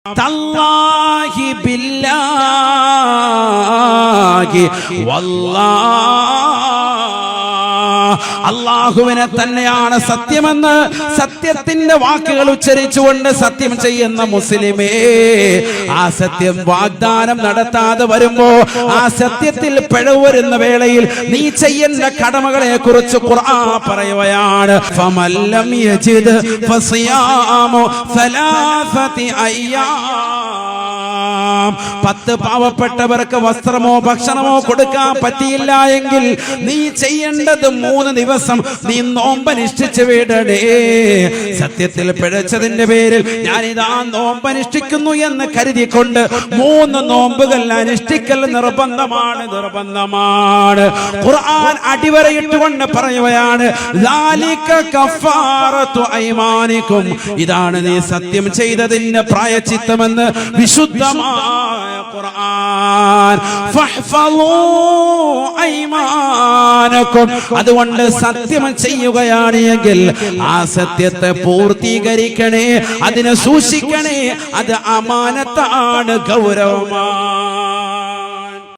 തല്ലാഹി ബില്ലാഹി വല്ലാഹ് അല്ലാഹുവിനെ തന്നെയാണ് സത്യമെന്ന് സത്യത്തിന്റെ വാക്കുകൾ ഉച്ചരിച്ചുകൊണ്ട് സത്യം ചെയ്യുന്ന മുസ്ലിമേ, ആ സത്യം വാഗ്ദാനം നടത്താതെ വരുമ്പോ ആ സത്യത്തിൽ പിഴവ് വരുന്ന വേളയിൽ നീ ചെയ്യേണ്ട കടമകളെ കുറിച്ച് ഖുർആൻ പറയുകയാണ്. ഫമല്ലം യജിദ് ഫസിയാമു സലാസതി അയ്യാം. 10 പാവപ്പെട്ടവർക്ക് വസ്ത്രമോ ഭക്ഷണമോ കൊടുക്കാൻ പറ്റിയില്ല എങ്കിൽ നീ ചെയ്യേണ്ടത് 3 ദിവസം നീ നോമ്പനുഷ്ഠിച്ചു വിടണേ. സത്യത്തിൽ പിഴച്ചതിന്റെ പേരിൽ ഞാനിതാ നോമ്പനുഷ്ഠിക്കുന്നു എന്ന് കരുതിക്കൊണ്ട് 3 നോമ്പുകൾ അനുഷ്ഠിക്കൽ നിർബന്ധമാണ്. ഖുർആൻ അടിവരയിട്ടുകൊണ്ട് പറയുകയാണ്, ലാലിക കഫാറത്തു ഐമാനിക്കും, ഇതാണ് നീ സത്യം ചെയ്തതിന്റെ പ്രായശ്ചിത്തമെന്ന് വിശുദ്ധമായ ഖുർആൻ. ഫഹ്ഫളൂ ഐമാനക്കും, അതുകൊണ്ട് സത്യം ചെയ്യുകയാണ് എങ്കിൽ ആ സത്യത്തെ പൂർത്തീകരിക്കണേ, അതിനെ സൂക്ഷിക്കണേ. അത് അമാനത്താണ്, ഗൗരവമാണ്.